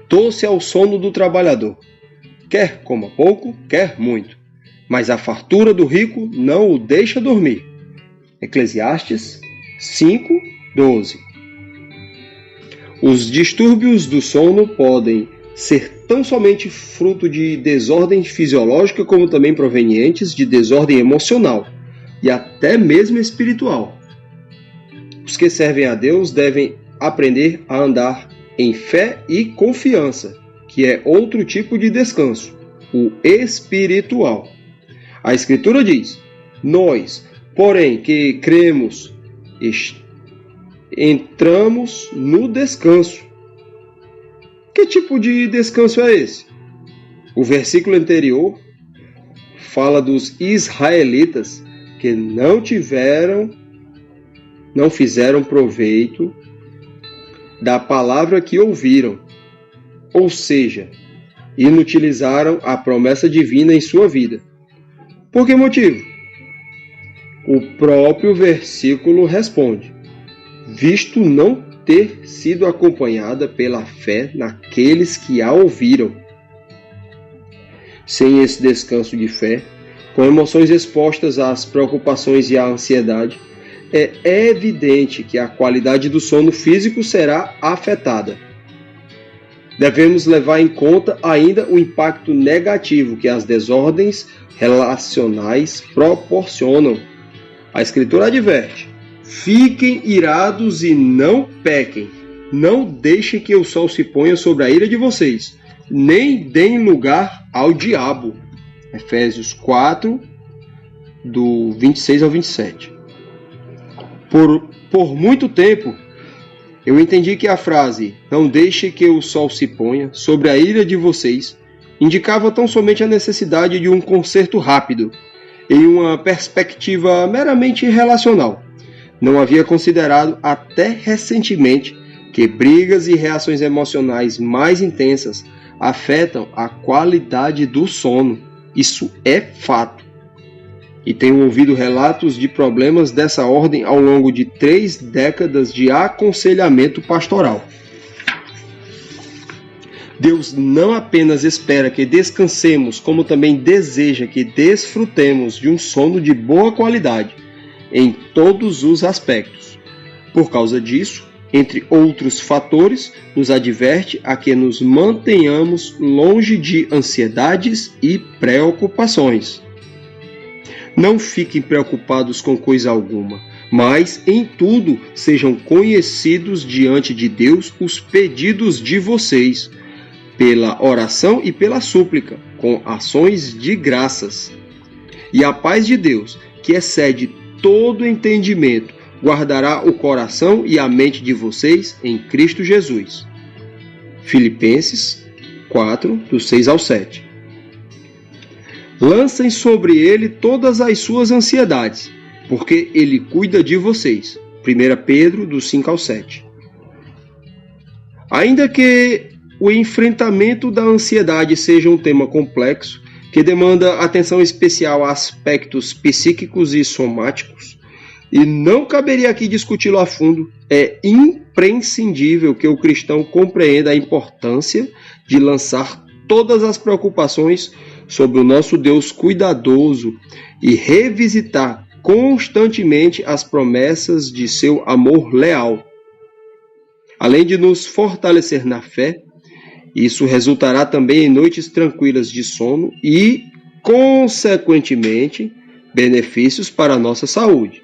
Doce é o sono do trabalhador. Quer coma pouco, quer muito, mas a fartura do rico não o deixa dormir. Eclesiastes 5, 12. Os distúrbios do sono podem ser tão somente fruto de desordem fisiológica como também provenientes de desordem emocional e até mesmo espiritual. Os que servem a Deus devem aprender a andar em fé e confiança, que é outro tipo de descanso, o espiritual. A Escritura diz: nós, porém, que cremos, entramos no descanso. Que tipo de descanso é esse? O versículo anterior fala dos israelitas que não fizeram proveito da palavra que ouviram, ou seja, inutilizaram a promessa divina em sua vida. Por que motivo? O próprio versículo responde: visto não ter sido acompanhada pela fé naqueles que a ouviram. Sem esse descanso de fé, com emoções expostas às preocupações e à ansiedade, é evidente que a qualidade do sono físico será afetada. Devemos levar em conta ainda o impacto negativo que as desordens relacionais proporcionam. A Escritura adverte: fiquem irados e não pequem. Não deixem que o sol se ponha sobre a ira de vocês, nem deem lugar ao diabo. Efésios 4, do 26 ao 27. Por muito tempo, eu entendi que a frase "não deixe que o sol se ponha sobre a ira de vocês" indicava tão somente a necessidade de um conserto rápido, em uma perspectiva meramente relacional. Não havia considerado até recentemente que brigas e reações emocionais mais intensas afetam a qualidade do sono. Isso é fato. E tenho ouvido relatos de problemas dessa ordem ao longo de 3 décadas de aconselhamento pastoral. Deus não apenas espera que descansemos, como também deseja que desfrutemos de um sono de boa qualidade, em todos os aspectos. Por causa disso, entre outros fatores, nos adverte a que nos mantenhamos longe de ansiedades e preocupações. Não fiquem preocupados com coisa alguma, Mas em tudo sejam conhecidos diante de Deus os pedidos de vocês, pela oração e pela súplica, com ações de graças. E a paz de Deus, que excede todo entendimento, guardará o coração e a mente de vocês em Cristo Jesus. Filipenses 4, do 6 ao 7. Lancem sobre ele todas as suas ansiedades, porque ele cuida de vocês. 1 Pedro, do 5 ao 7. Ainda que o enfrentamento da ansiedade seja um tema complexo, que demanda atenção especial a aspectos psíquicos e somáticos, e não caberia aqui discuti-lo a fundo, é imprescindível que o cristão compreenda a importância de lançar todas as preocupações sobre o nosso Deus cuidadoso e revisitar constantemente as promessas de seu amor leal. Além de nos fortalecer na fé, isso resultará também em noites tranquilas de sono e, consequentemente, benefícios para a nossa saúde.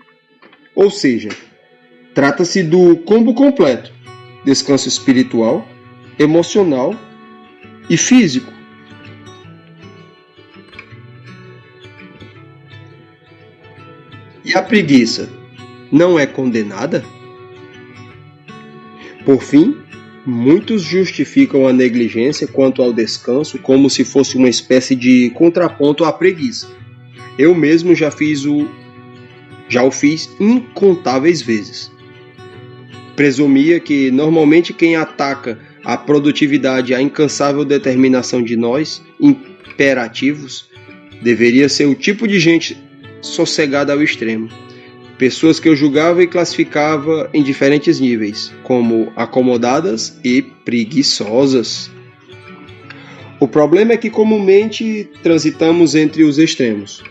Ou seja, trata-se do combo completo: descanso espiritual, emocional e físico. E a preguiça não é condenada? Por fim, muitos justificam a negligência quanto ao descanso como se fosse uma espécie de contraponto à preguiça. Eu mesmo já o fiz incontáveis vezes. Presumia que normalmente quem ataca a produtividade e a incansável determinação de nós, imperativos, deveria ser o tipo de gente sossegada ao extremo. Pessoas que eu julgava e classificava em diferentes níveis, como acomodadas e preguiçosas. O problema é que comumente transitamos entre os extremos.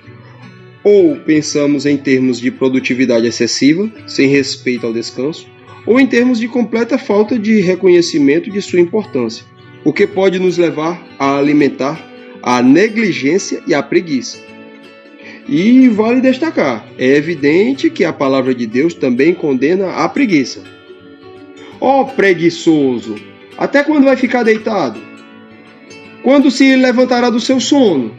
Ou pensamos em termos de produtividade excessiva, sem respeito ao descanso, ou em termos de completa falta de reconhecimento de sua importância, o que pode nos levar a alimentar a negligência e a preguiça. E vale destacar, é evidente que a palavra de Deus também condena a preguiça. Ó preguiçoso, até quando vai ficar deitado? Quando se levantará do seu sono?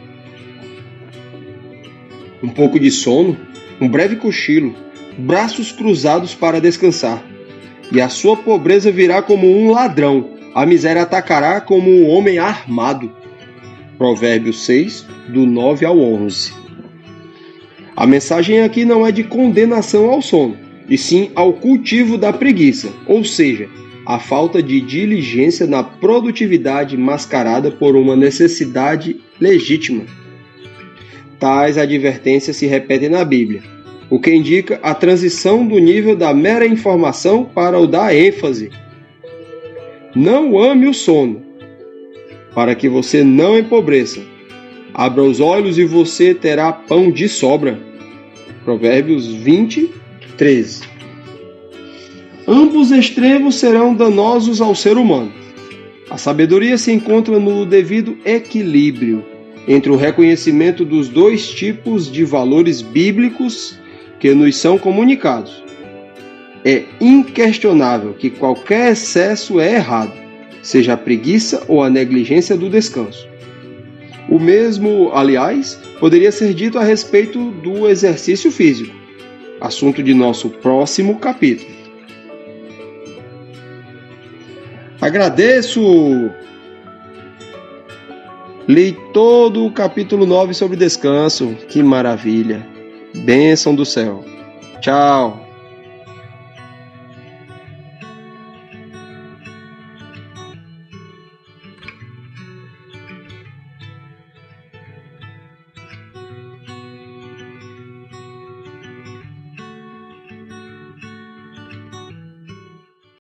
Um pouco de sono, um breve cochilo, braços cruzados para descansar. E a sua pobreza virá como um ladrão, a miséria atacará como um homem armado. Provérbios 6, do 9 ao 11. A mensagem aqui não é de condenação ao sono, e sim ao cultivo da preguiça, ou seja, a falta de diligência na produtividade mascarada por uma necessidade legítima. Tais advertências se repetem na Bíblia, o que indica a transição do nível da mera informação para o da ênfase. Não ame o sono, para que você não empobreça. Abra os olhos e você terá pão de sobra. Provérbios 20, 13. Ambos extremos serão danosos ao ser humano. A sabedoria se encontra no devido equilíbrio entre o reconhecimento dos dois tipos de valores bíblicos que nos são comunicados. É inquestionável que qualquer excesso é errado, seja a preguiça ou a negligência do descanso. O mesmo, aliás, poderia ser dito a respeito do exercício físico, assunto de nosso próximo capítulo. Agradeço! Li todo o capítulo 9 sobre descanso. Que maravilha! Bênção do céu! Tchau!